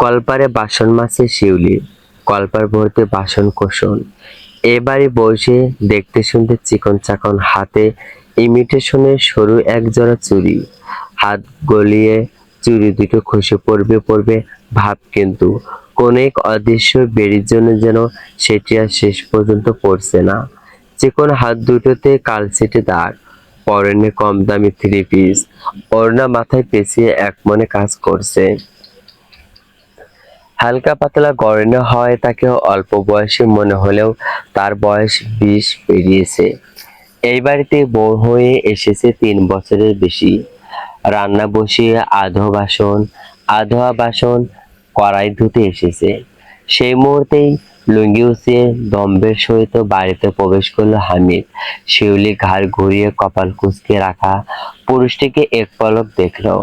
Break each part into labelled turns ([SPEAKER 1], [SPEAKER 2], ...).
[SPEAKER 1] কলপারে বাসন মাজছে শিউলি, কলপার ভর্তি বাসন কোসন। এবারে বসে দেখতে শুনতে চিকন চাকন হাতে ইমিটেশনের সরু একজোড়া চুড়ি। হাত গলিয়ে চুড়ি দুটো খসে পড়বে পড়বে ভাব, কিন্তু কোন এক অদৃশ্য বেড়ির জন্য যেন সেটি আর শেষ পর্যন্ত পড়ছে না। চিকন হাত দুটোতে কালচেটে দাগ, পরনে কম দামি থ্রি পিস, ওড়না মাথায় পেঁচিয়ে একমনে কাজ করছে। হালকা পাতলা গড়নে হয় তাকে অল্প বয়সী মনে হলেও তার বয়স 20 পেরিয়েছে। এই বাড়িতে বউ হয়ে এসেছে 3 বছরের বেশি। রান্না বসিয়ে আধোয়া বাসন কড়াই ধুতে এসেছে। সেই মুহূর্তেই লুঙ্গি উঁচিয়ে দম্ভের সহিত বাড়িতে প্রবেশ করলো হামিদ। শিউলি ঘাড় ঘুরিয়ে কপাল কুঁচকে রাখা পুরুষটিকে এক পলক দেখলো।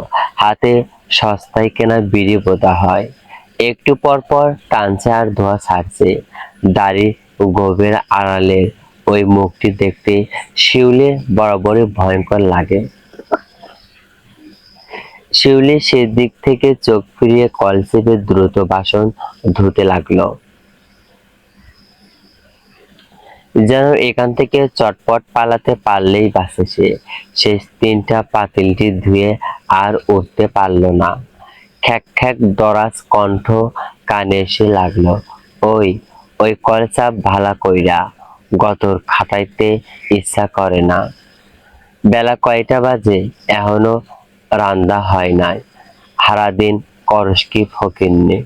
[SPEAKER 1] হাতে সস্তায় কেনা বিড়ি বোতা হয়, একটু পর পর টানছে আর ধোঁয়া ছাড়ছে। দাড়ি গোবের আড়ালের ওই মুখটি দেখতে শিউলি বরাবরই ভয়ঙ্কর লাগে। শিউলি সেদিক থেকে চোখ ফিরিয়ে কল চেপে দ্রুত বাসন ধুতে লাগলো, যেন এখান থেকে চটপট পালাতে পারলেই বাঁচে সে। শেষ 3টা পাতিলটি ধুয়ে আর উঠতে পারলো না। খ্যাক খ্যাক দরাজ কণ্ঠ কানে এসে লাগলো, ওই ওই কল চাপ ভালা কইরা, গতর খাটাইতে ইচ্ছা করে না। বেলা কয়টা বাজে, এখনো রান্দা হয় নাই? সারাদিন করস কি ফকিন্নি,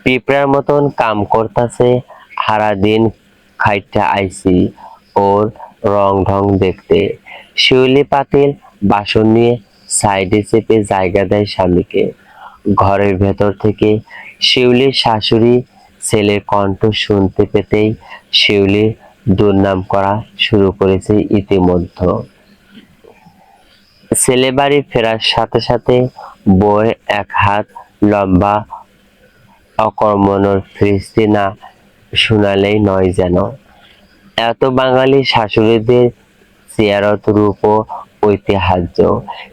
[SPEAKER 1] পিঁপড়ার মতন কাম করতাছে। সারাদিন খাইটা আইছি ওর রং ঢং দেখতে। শিউলি পাতিল বাসন নিয়ে সাইডে চেপে জায়গা দেয় স্বামীকে। ঘরের ভেতর থেকে শিউলির শাশুড়ি ছেলের কণ্ঠ শুনতে পেতেই শিউলি দুর্নাম করা শুরু করেছে ইতিমধ্যে। ছেলে বাড়ি ফেরার সাথে সাথে বউয়ের এক হাত লম্বা অকর্মণ্যের ফিরিস্তি না শুনালেই নয় যেন। এত বাঙালি শাশুড়িদের চেয়ারত রূপ ও ঐতিহ্য।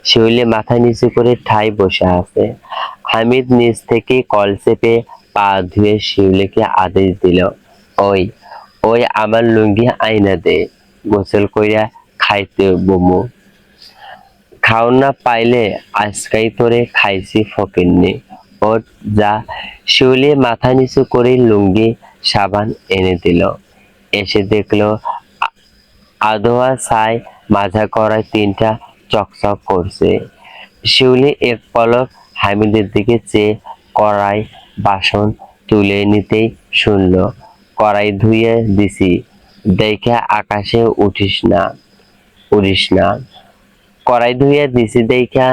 [SPEAKER 1] শিউলি মাথা নিচু করে ঠায় বসে আছে। হামিদ নিচ থেকে কল চেপে পা ধুয়ে শিউলিকে আদেশ দিল, ওই ওই আমার লুঙ্গি আইনা দে, গোসল কইরা খাইতে বমু। খাও না পাইলে আজকাই তোরে খাইছি ফকিন্নি, ওঠ যা। শিউলি মাথা নিচু করে লুঙ্গি সাবান এনে দিল। এসে দেখলো আধোয়া ছাই মাজা করায় 3টা চকচক করছে। শিউলি এক পলক হামিদের দিকে চেয়ে কড়াই বাসন তুলে নিতেই শুনলো, কড়াই ধুয়ে দিছি, দেখে আকাশে উড়িস না। কড়াই ধুইয়া দিছি দেইখা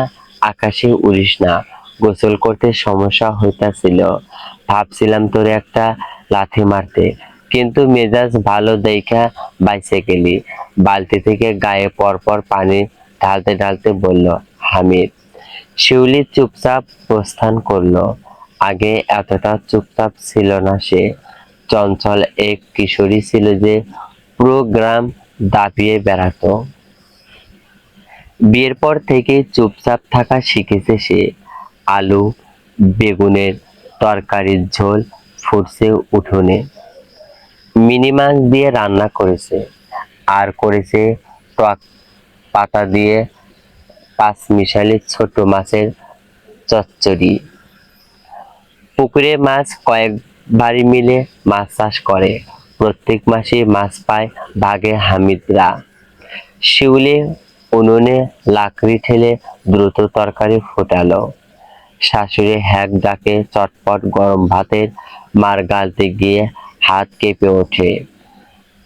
[SPEAKER 1] আকাশে উড়িস না। গোসল করতে সমস্যা হইতাছিল, ভাবছিলাম তোরে একটা লাথি মারতে, কিন্তু মেজাজ ভালো দেইখা বাইচে গেলি। বালতি থেকে গায়ে পরপর পানি ঢালতে ঢালতে বলল হামিদ। শিউলি চুপচাপ প্রস্থান করলো। আগে এতটা চুপচাপ ছিল না সে। চঞ্চল এক কিশোরী ছিল যে পুরো গ্রাম দাপিয়ে বেড়াতো। বিয়ের পর থেকে চুপচাপ থাকা শিখেছে সে। আলু বেগুনের তরকারির ঝোল ফুটছে উঠোনে, মিনি মাছ দিয়ে রান্না করেছে, আর করেছে টক পাতা দিয়ে পাঁচমিশালি ছোট মাছের চচ্চড়ি। পুকুরে মাছ কয়েক বাড়ি মিলে মাছ চাষ করে, প্রত্যেক মাসে মাছ পায় ভাগে হামিদরা। শিউলি উনুনে লাকড়ি ঠেলে দ্রুত তরকারি ফোটালো। শাশুড়ি হ্যাক ডাকে চটপট গরম ভাতের মার গালতে গিয়ে হাত কেঁপে ওঠে,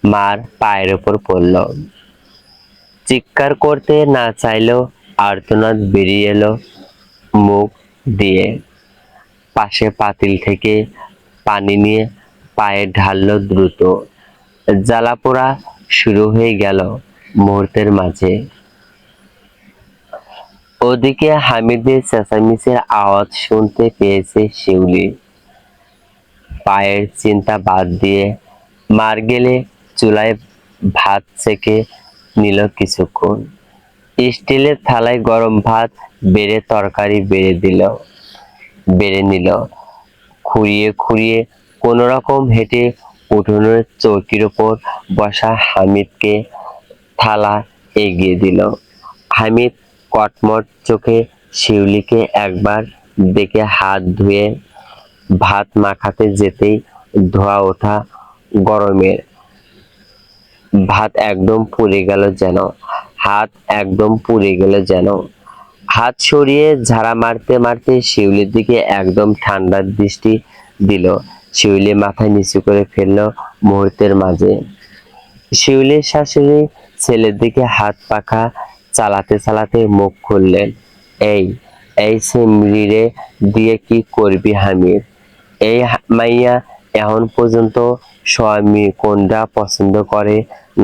[SPEAKER 1] মার পায়ের ওপর পড়ল। চিৎকার করতে না চাইলেও আর্তনাদ বেরিয়ে এলো মুখ দিয়ে। পাশে পাতিল থেকে পানি নিয়ে পায়ে ঢাললো দ্রুত। জ্বালাপোড়া শুরু হয়ে গেল মুহূর্তের মাঝে। ওদিকে হামিদের চেঁচামেচির আওয়াজ শুনতে পেয়েছে শিউলি। পায়ের চিন্তা বাদ দিয়ে মার গেলে চুলায় ভাত সেকে নিল কিছুক্ষণ। স্টিলের থালায় গরম ভাত বেড়ে তরকারি বেড়ে নিল। খুঁড়িয়ে খুঁড়িয়ে কোনো রকম হেঁটে উঠোনের চৌকির ওপর বসা হামিদকে থালা এগিয়ে দিল। হামিদ কটমট চোখে শিউলিকে একবার দেখে হাত ধুয়ে ভাত মাখাতে যেতেই ধোয়া ওঠা গরমের ভাত একদম পুড়ে গেল যেন, হাত একদম পুড়ে গেল যেন। হাত সরিয়ে ঝাড়া মারতে মারতে শিউলির দিকে একদম ঠান্ডার দৃষ্টি দিল। শিউলি মাথা নিচু করে ফেলল মুহূর্তের মাঝে। শিউলির শাশুড়ি ছেলের দিকে হাত পাখা চালাতে চালাতে মুখ খুললেন। এই এই সিমরিরে দিয়ে কি করবি হামিদ? এই মাইয়া এখন পর্যন্ত স্বামী কোনটা পছন্দ করে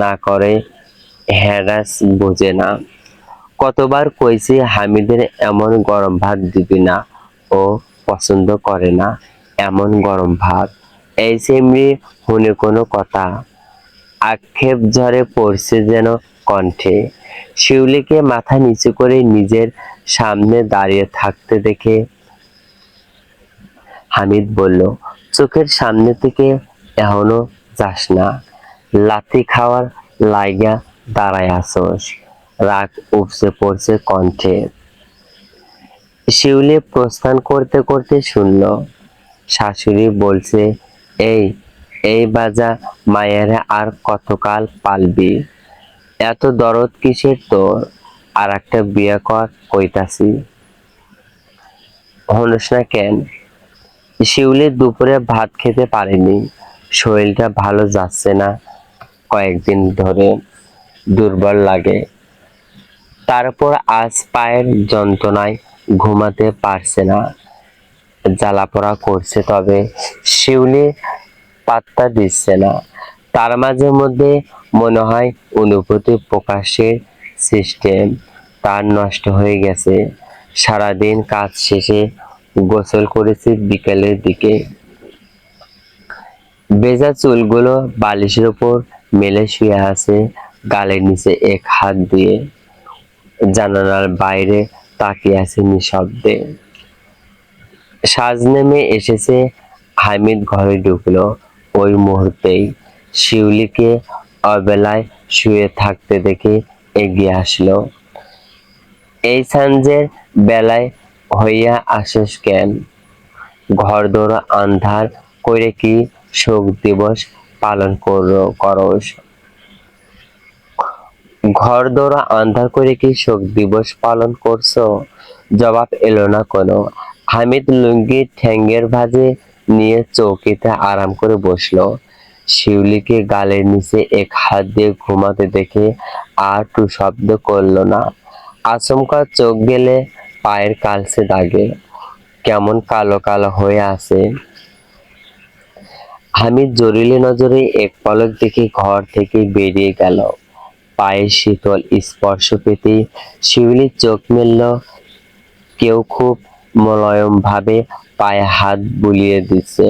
[SPEAKER 1] না করে হ্যারাস বোঝে না। কতবার কইছি হামিদের এমন গরম ভাত দিবি না, ও পছন্দ করে না এমন গরম ভাত। এই সিমরি শুনে কোনো কথা, আক্ষেপ ঝরে পড়ছে যেন কণ্ঠে। শিউলিকে মাথা নিচু করে নিজের সামনে দাঁড়িয়ে থাকতে দেখে হামিদ বলল, চোখের সামনে থেকে এখনো যাস না, লাথি খাওয়ার লাইগা দাঁড়ায় আসস। রাগ উপচে পড়ছে কণ্ঠে। শিউলি প্রস্থান করতে করতে শুনল শাশুড়ি বলছে, এই এই বাজা মায়েরা আর কতকাল পালবি? এত দরদ কিসের তোর? আর একটা বিয়ে কর কইতাছি। হনস না কেন? শিউলি দুপুরে ভাত খেতে পারেনি, শরীরটা ভালো যাচ্ছে না, কয়েকদিন ধরে দুর্বল লাগে। তারপর আজ পায়ের যন্ত্রণায় ঘুমাতে পারছে না, জ্বালাপোড়া করছে, তবে শিউলি পাত্তা দিচ্ছে না। তার মাঝে মধ্যে মনে হয় অনুভূতি প্রকাশের সিস্টেম তার নষ্ট হয়ে গেছে। সারাদিন কাজ শেষে গোসল করেছি বিকেলের দিকে, ভেজা চুলগুলো বালিশের উপর মেলে শুয়ে আছে, গালের নিচে এক হাত দিয়ে জানালার বাইরে তাকিয়ে আছে নিঃশব্দে। সাজ নেমে এসেছে, হামিদ ঘরে ঢুকলো ওই মুহূর্তেই। শিউলিকে অবেলায় শুয়ে থাকতে দেখে এগিয়ে আসলো। এই সাঞ্জের বেলায় হইয়া আসিস কেন? ঘরদোর আন্ধার করে কি শোক দিবস পালন করস? ঘরদোর আন্ধার করে কি শোক দিবস পালন করছো? জবাব এলো না কোনো। হামিদ লুঙ্গি ঠ্যাঙ্গের ভাঁজে নিয়ে চৌকিতে আরাম করে বসলো। শিউলিকে গালের নিচে এক হাত দিয়ে ঘুমাতে দেখে আর টু শব্দ করলো না। আচমকা চোখ গেলে পায়ের কালচে দাগে কেমন কালো কালো হয়ে আছে। হামিদ জরুরি নজরে এক পলক দেখে ঘর থেকে বেরিয়ে গেল। পায়ের শীতল স্পর্শ পেতেই শিউলি চোখ মেলল। কেউ খুব মোলায়েম ভাবে পায়ে হাত বুলিয়ে দিচ্ছে।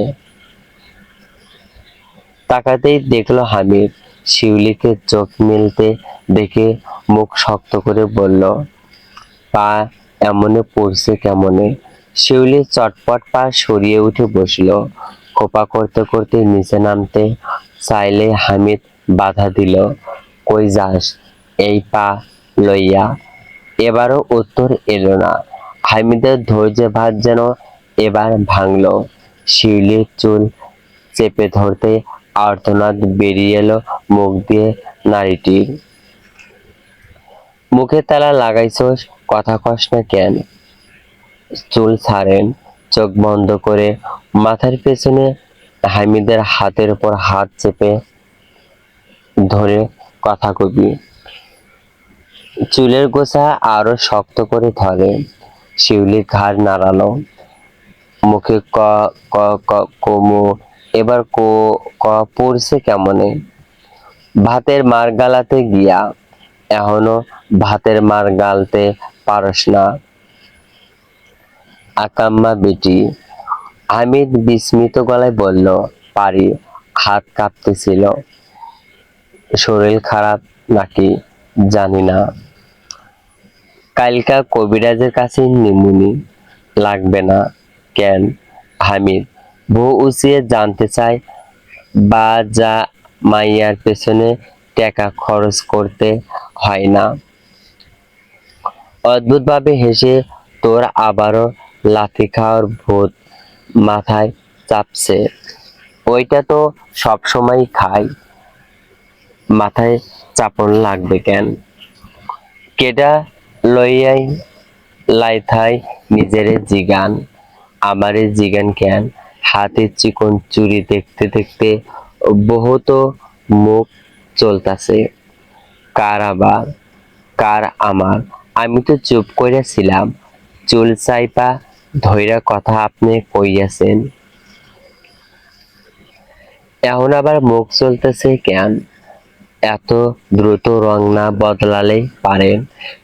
[SPEAKER 1] তাকাতেই দেখলো হামিদ। শিউলিকে চোখ মেলতে দেখে মুখ শক্ত করে বলল, পা এমনে পড়ছে কেমনে? শিউলি চটপট পা সরিয়ে উঠে বসলো। খোপা করতে করতে নিচে নামতে চাইলে হামিদ বাধা দিল, কই যাস এই পা লইয়া? এবারও উত্তর এলো না। হামিদের ধৈর্য ভাত যেন এবার ভাঙল। শিউলির চুল চেপে ধরতে আর্তনাদ বেরিয়ে এলো মুখ দিয়ে নারীটির। মুখে তালা লাগাইছস, কথা কস না কেন? চুল ছাড়েন। চোখ বন্ধ করে মাথার পেছনে হামিদের হাতের উপর হাত চেপে ধরে কথা কবি। চুলের গোছা আরো শক্ত করে ধরে। শিউলি ঘাড় নাড়ালো। মুখে ক ক ক কমু। এবার কো ক পড়ছে কেমনে? ভাতের মার গালাতে গিয়া। এখনো ভাতের মার গালতে পারস না আকাম্মা বেটি? হামিদ বিস্মিত গলায় বলল, পারি। হাত কাঁপতেছিল। শরীর খারাপ নাকি জানি না, কালকা কবিরাজের কাছে নিমুনি। লাগবে না। কেন? হামিদ বউ উচিয়ে জানতে চায় বা যা মাইয়ার পেছনে টাকা খরচ করতে হয় না। অদ্ভুতভাবে হেসে তোর আবারও লাথি খাওয়ার ভূত মাথায় চাপছে। ওইটা তো সবসময় খাই, মাথায় চাপন লাগবে কেন? কেডা লইয়াই লাইথাই নিজেরে জিগান, আমারে জিগান কেন? হাতের চিকন চুড়ি দেখতে দেখতে বহুত মুখ চলতাছে। কার আবার, কার আমার? আমি তো চুপ কইরা ছিলাম, চুল চাইপা ধইরা কথা আপনি কইয়াছেন, এখন আবার মুখ চলতেছে কেন? এত দ্রুত রং না বদলালে পারেন?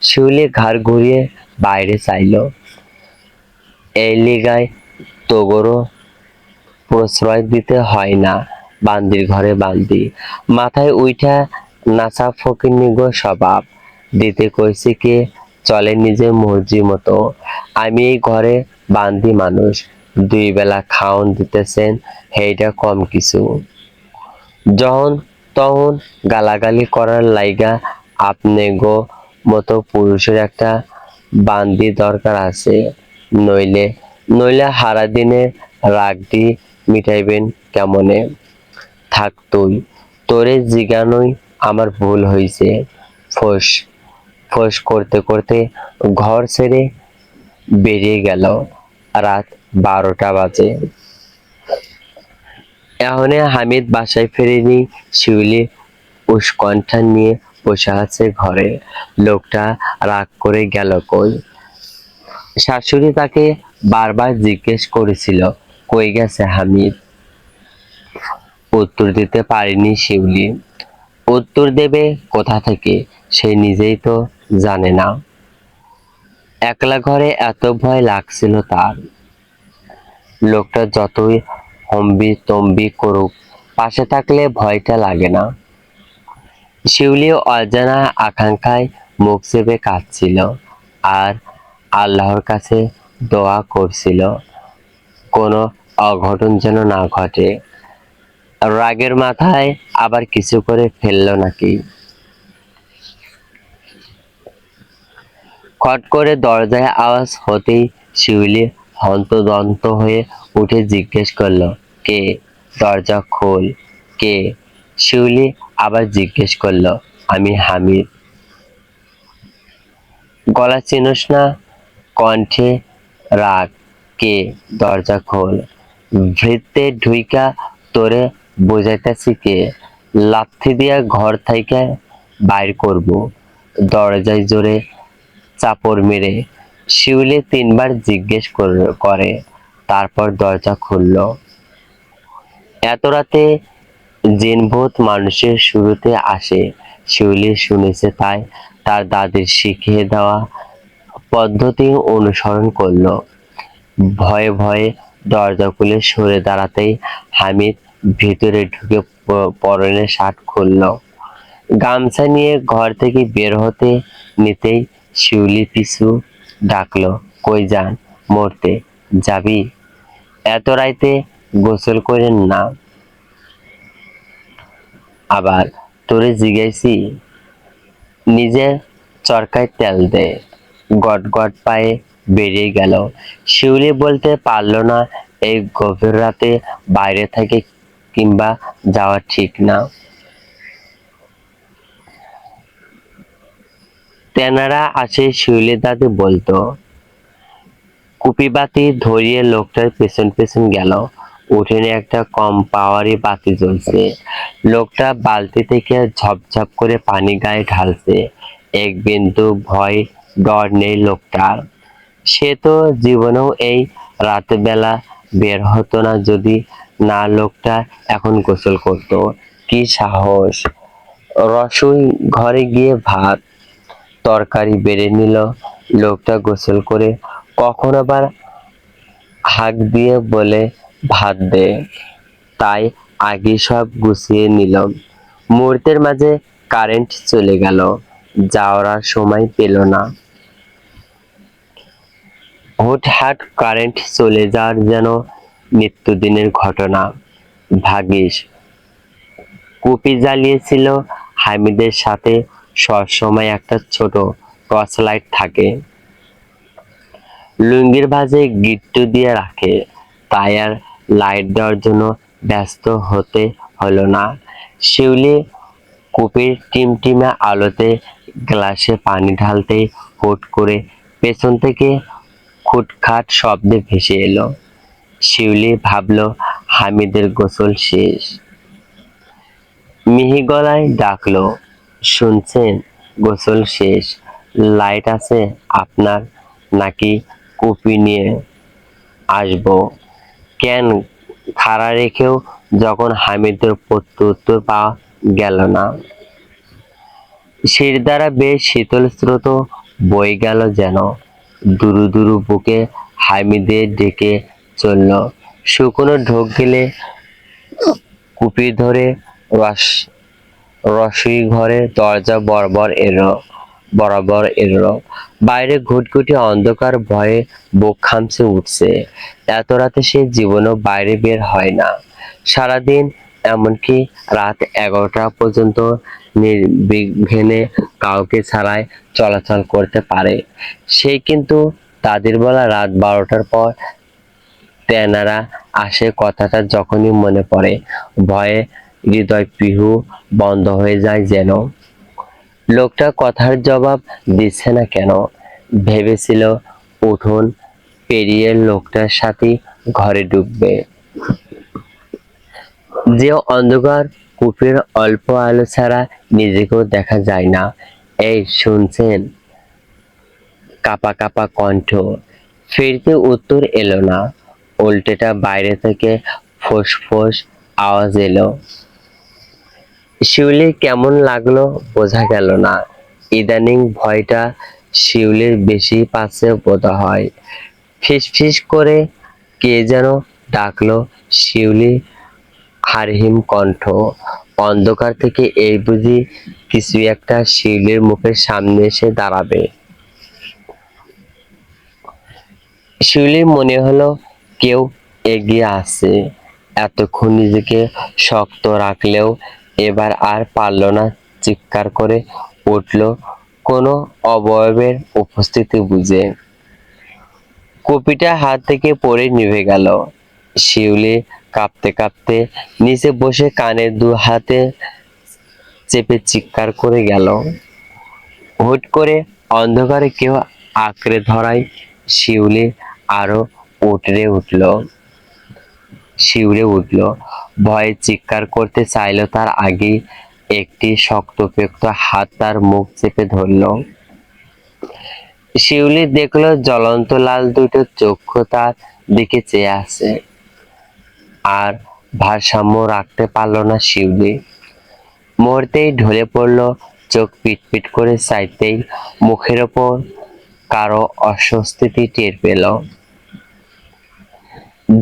[SPEAKER 1] শিউলি ঘাড় ঘুরিয়ে বাইরে চাইল। এই লিগায় তোগরও প্রশ্রয় দিতে হয় না, বান্দির ঘরে বান্দি। মাথায় উইঠা নাচা ফকিন্নিগো স্বভাব, দিতে কইছে কে? চলে নিজের মর্জি মতো। আমি এই ঘরে বান্দি মানুষ, 2 বেলা খাওন দিতেছেন, হেইটা কম কিছু। যখন তখন গালাগালি করার লাইগা আপনেগো মতো পুরুষের একটা বান্দি দরকার আছে। নইলে নইলে হারা দিনে রাগডি মিটাইবেন কেমনে? থাক তুই, তোরে জিগানোই আমার ভুল হইছে। ফোঁস ফোঁস করতে করতে ঘর ছেড়ে বেরিয়ে গেল। রাত 12টা বাজে। এখনে হামিদ বাসায় ফেরেনি। শিউলি উৎকণ্ঠা নিয়ে বসে আছে ঘরে। লোকটা রাগ করে গেল কই? শাশুড়ি তাকে বারবার জিজ্ঞেস করেছিল কই গেছে হামিদ। উত্তর দিতে পারেনি শিউলি। উত্তর দেবে কোথা থেকে সে নিজেই তো জানে না। একলা ঘরে এত ভয় লাগছিল তার। লোকটা যতই হম্বি তম্বি করুক, পাশে থাকলে ভয়টা লাগে না। শিউলি অজানা আকাঙ্ক্ষায় মুখ চেপে কাঁদছিল আর আল্লাহর কাছে দোয়া করছিল কোনো অঘটন যেন না ঘটে। রাগের মাথায় আবার কিছু করে ফেললো নাকি। খট করে দরজায় আওয়াজ হতেই শিউলি হন্তদন্ত হয়ে উঠে জিজ্ঞেস করলো, কে? দরজা খোল। কে? শিউলি আবার জিজ্ঞেস করলো, আমি হামিদ। গলা চিনোস না? কণ্ঠে রাগ। কে? দরজা খোল। ভৃত্যে ঢুইকা তোরে বুঝাইতাছি কে? লাথি দিয়া ঘর থাইকা বাইর করব। দরজায় জোরে চাপড় মেরে শিউলি 3বার জিজ্ঞেস করে, তারপর দরজা খুলল। এত রাতে জিনভূত মানুষের শুরুতে আসে, শিউলি শুনেছে তাই তার দাদির শিখিয়ে দেওয়া পদ্ধতি অনুসরণ করলো। ভয়ে ভয়ে দরজা খুলে সরে দাঁড়াতেই হামিদ ভিতরে ঢুকে পরনের শার্ট খুলল। গামছা নিয়ে ঘর থেকে বের হতে নিতেই শিউলি পিছু ডাকলো, কই যান? মরতে যাবি? এত রাইতে গোসল করেন না? আবার তোরে জিগাইছি? নিজের চরকায় তেল দে। গট গট পায়ে বেরিয়ে গেল। শিউলি বলতে পারল না এই গভীর রাতে বাইরে থেকে কিংবা যাওয়া ঠিক না। তেনারা আসে শিউলি দাদি বলতো। কুপিবাতি ধরিয়ে লোকটার পেছন পেছন গেল। উঠোনে একটা কম পাওয়ারি বাতি জ্বলছে। লোকটা বালতি থেকে ঝপঝপ করে পানি গায়ে ঢালছে। এক বিন্দু ভয় ডর নেই লোকটার। সে তো জীবনেও এই রাতবেলা বের হতো না যদি না লোকটা এখন গোসল করতো। কি সাহস! রসুই ঘরে গিয়ে ভাত তরকারি বেড়ে নিল। লোকটা গোসল করে কখন আবার হাঁক দিয়ে বলে ভাত দে, তাই আগে সব গুছিয়ে নিলাম। মুহূর্তের মাঝে কারেন্ট চলে গেল, যাওয়ার সময় পেল না। হুটহাট কারেন্ট চলে যাওয়ার যেন নিত্যদিনের ঘটনা। ভাগ্যিস কুপি জ্বালিয়েছিল হামিদের সাথে সবসময় একটা ছোট টর্চ লাইট থাকে, লুঙ্গির ভাঁজে গিট্টু দিয়ে রাখে, তাই আর লাইট দেওয়ার জন্য ব্যস্ত হতে হলো না। শিউলি কুপির টিমটিমে আলোতে গ্লাসে পানি ঢালতেই হুট করে পেছন থেকে খুটখাট শব্দে ভেসে এলো। শিউলি ভাবলো হামিদের গোসল শেষ। মিহি গলায় ডাকলো, শুনছেন? গোসল শেষ। লাইট আছে আপনার, নাকি কুপি নিয়ে আসবো? কেন? খাড়া রেখেও যখন হামিদের প্রত্যুত্তর পাওয়া গেল না, শির দ্বারা বেশ শীতল স্রোত বয়ে গেল যেন। দুরু দুরু বুকে হামিদের ডেকে চলল। শুকনো ঢোক গেলে কুপি ধরে রস রসুই ঘরের দরজা বরাবর এলো। বাইরে ঘুটঘুটে অন্ধকার, ভয়ে বুক খামচে উঠছে। এত রাতে সে জীবনেও বাইরে বের হয় না সারাদিন, এমনকি রাত 11টা পর্যন্ত নির্বিঘ্নে কাউকে ছাড়াই চলাচল করতে পারে সে। কিন্তু তাদের বলা রাত 12টার পর তেনারা আসে কথাটা যখনই মনে পড়ে, ভয়ে হৃদয় পিহু বন্ধ হয়ে যায় যেন। লোকটা কথার জবাব দিচ্ছে না কেন? ভেবেছিল উঠোন পেরিয়ে লোকটার সাথে ঘরে ঢুকবে, যে অন্ধকার, কূপের অল্প আলো ছাড়া নিজেকেও দেখা যায় না। এই শুনছেন? কাপা কাপা কণ্ঠ। ফিরতে উত্তর এলো না, উল্টেটা বাইরে থেকে ফোঁস আওয়াজ এলো। শিউলির কেমন লাগলো বোঝা গেল না। ইদানিং ভয়টা শিউলির বেশি পাচ্ছে বোধ হয়। ফিস করে কে যেন ডাকলো। শিউলি হারহিম কণ্ঠ। অন্ধকার থেকে এই বুঝি কিছু একটা শিউলির মুখের সামনে এসে দাঁড়াবে। শিউলির মনে হলো কেউ এগিয়ে আসছে। এতক্ষণ নিজেকে শক্ত রাখলেও এবার আর পারল না, চিৎকার করে উঠল কোনো অবয়বের উপস্থিতি বুঝে। কপিটা হাত থেকে পড়ে নিভে গেল। শিউলি কাঁপতে কাঁপতে নিচে বসে কানে দু হাতে চেপে চিৎকার করে গেল। হুট করে অন্ধকারে কেউ আঁকড়ে ধরায় শিউলি আরো শিউরে উঠল। ভয়ে চিৎকার করতে চাইল, তার আগেই একটি শক্তপোক্ত হাত তার মুখ চেপে ধরল। শিউলি দেখল জ্বলন্ত লাল দুটো চক্ষু তার দিকে চেয়ে আছে। আর ভারসাম্য রাখতে পারল না শিউলি। মুহূর্তেই ঢলে পড়ল, চোখ পিটপিট করে চাইতেই মুখের ওপর কারো অস্বস্তি টের পেল।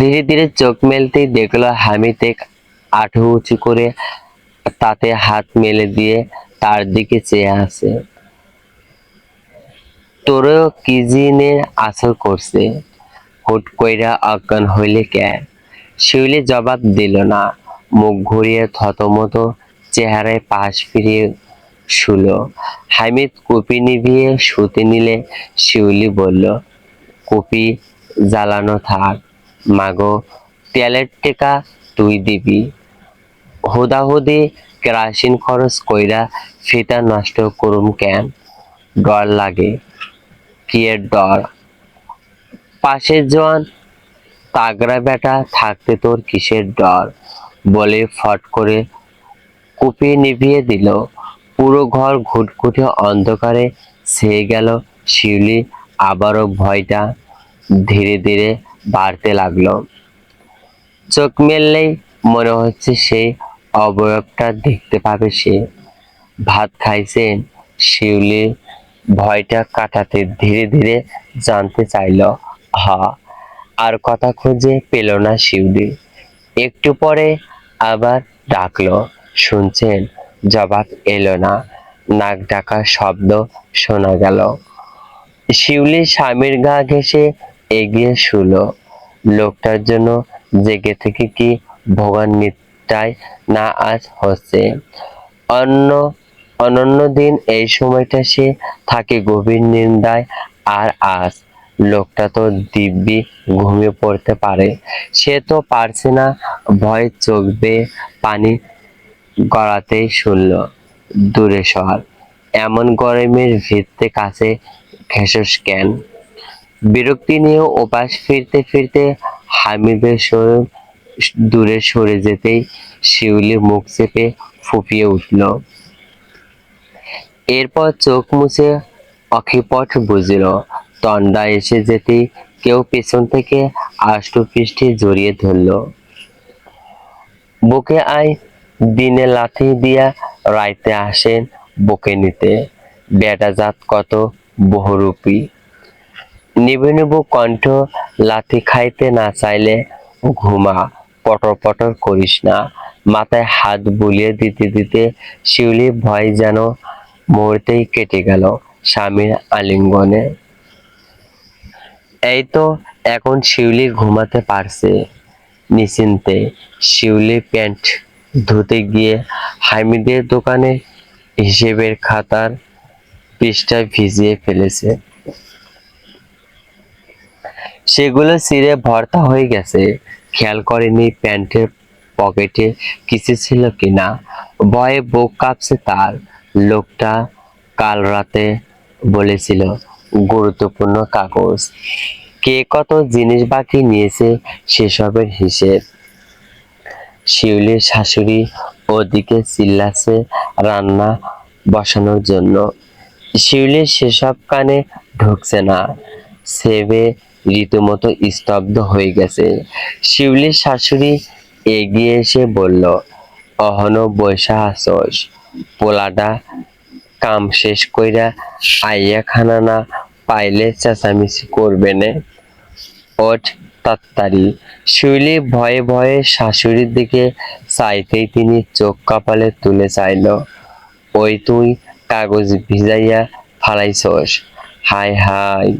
[SPEAKER 1] ধীরে ধীরে চোখ মেলতেই দেখলো হামিদ এক আঁঠু উঁচু করে তাতে হাত মেলে দিয়ে তার দিকে চেয়ে আছে। তোরও কি জিনের আসর করছে? হুট কইরা অজ্ঞান হইলে কে? শিউলি জবাব দিল না, মুখ ঘুরিয়ে থতমত চেহারায় পাশ ফিরিয়ে শুলো। হামিদ কুপি নিভিয়ে শুতে নিলে শিউলি বলল, কুপি জ্বালানো থাক মাগো, তেলের টেকা তুই দিবি। হুদাহুদি কেরাসিন খরচ কইরা ফিতা নষ্ট করুম কেন? ডর লাগে। কি এর ডর? পাশের জোয়ান তাগড়া বেটা থাকতে তোর কিসের ডর? বলে ফট করে কুপি নিভিয়ে দিল। পুরো ঘর ঘুটঘুটে অন্ধকারে ছেয়ে গেল। শিউলি আবারও ভয়টা ধীরে ধীরে বাড়তে লাগলো। চোখ মেললেই মনে হচ্ছে সেই অবয়বটা দেখতে পাবে সে। ভাত খাইছেন? শিউলির ভয়টা কাটাতে ধীরে ধীরে জানতে চাইল। হ। আর কথা খুঁজে পেল না শিউলি। একটু পরে আবার ডাকলো, শুনছেন? জবাব এলো না। নাক ডাকার শব্দ শোনা গেল। শিউলি স্বামীর গা ঘেঁষে এগিয়ে শুলো। লোকটার জন্য জেগে থেকে কি ভোগান্তিটাই না আজ হচ্ছে। অন্য অনন্য দিন এই সময়টা সে থাকে গভীর নিন্দায়, আর আজ লোকটা তো দিব্যি ঘুমিয়ে পড়তে পারে, সে তো পারছে না। ভয়ে চোখ বেয়ে পানি গড়াতেই শুনল দূরে শহর। এমন গরমের ভিড়তে কাছে ঘেঁষস কেন? বিরক্তি নিয়ে ওপাশ ফিরতে ফিরতে হামিদের শরীর দূরে সরে যেতেই শিউলি মুখ চেপে ফুঁপিয়ে উঠল। এরপর চোখ মুছে অক্ষিপট বুঝল তন্ডা এসে যেতেই কেউ পেছন থেকে আষ্টপৃষ্ঠে জড়িয়ে ধরল। বুকে আয়, দিনে লাথি দিয়া রাইতে আসেন বুকে নিতে, বেটা জাত কত বহুরূপী। নিভু নিভু কণ্ঠ, লাথি খাইতে না চাইলে ঘুমা, পটর পটর করিস না। মাথায় হাত বুলিয়ে দিতে দিতে শিউলি ভয় যেন মুহূর্তেই কেটে গেল স্বামীর আলিঙ্গনে। এই তো এখন শিউলি ঘুমাতে পারছে নিশ্চিন্তে। শিউলি প্যান্ট ধুতে গিয়ে হামিদের দোকানে হিসেবের খাতার পৃষ্ঠা ভিজিয়ে ফেলেছে, সেগুলো ছিঁড়ে ভর্তা হয়ে গেছে। খেয়াল করেনি প্যান্টের পকেটে কিছু ছিল কিনা। ভয়ে বুক কাঁপছে তার। লোকটা কাল রাতে বলেছিল গুরুত্বপূর্ণ কাগজ। কে কত জিনিস বাকি নিয়েছে সেসবের হিসেব। শিউলির শাশুড়ি ওদিকে চিল্লাছে রান্না বসানোর জন্য। শিউলির সেসব কানে ঢুকছে না। সেবে রীতিমতো স্তব্ধ হয়ে গেছে। শিউলির শাশুড়ি এগিয়ে এসে বলল, অহনো বইসা আসস? পোলাডা কাম শেষ কইরা আইয়া খানা না পাইলে চেঁচামেচি করবে নে। ওঠ তাড়াতাড়ি। শিউলি ভয়ে ভয়ে শাশুড়ির দিকে চাইতেই তিনি চোখ কপালে তুলে চাইল। ওই তুই কাগজ ভিজাইয়া ফালাইছস? হায় হায়,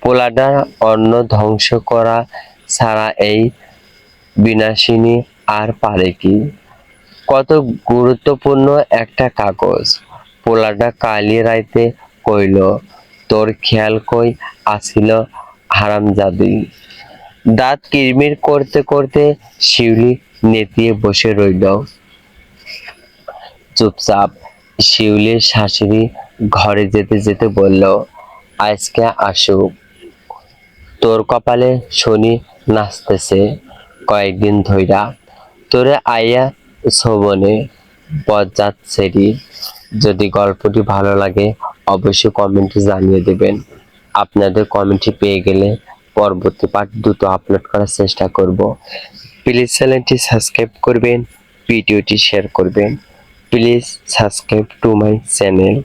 [SPEAKER 1] পোলাডার অন্ন ধ্বংস করা ছাড়া এই বিনাশিনী আর পারে কি? কত গুরুত্বপূর্ণ একটা কাগজ। পোলাডা কালি রাইতে কইল, তোর খেয়াল কই আছিল হারামজাদি? দাঁত কিরমির করতে করতে শিউলি নেতিয়ে বসে রইল চুপচাপ। শিউলির শাশুড়ি ঘরে যেতে যেতে বলল, আজকে আসুক, তোর কপালে শনি নাচতেছে কয়েকদিন ধইরা। তোরে আইয়া শোভনে বজ্জাত ছেড়ি। যদি গল্পটি ভালো লাগে অবশ্যই কমেন্টে জানিয়ে দেবেন। আপনাদের কমেন্টটি পেয়ে গেলে পরবর্তী পার্ট দ্রুত আপলোড করার চেষ্টা করব। প্লিজ চ্যানেলটি সাবস্ক্রাইব করবেন, ভিডিওটি শেয়ার করবেন। Please subscribe to my channel.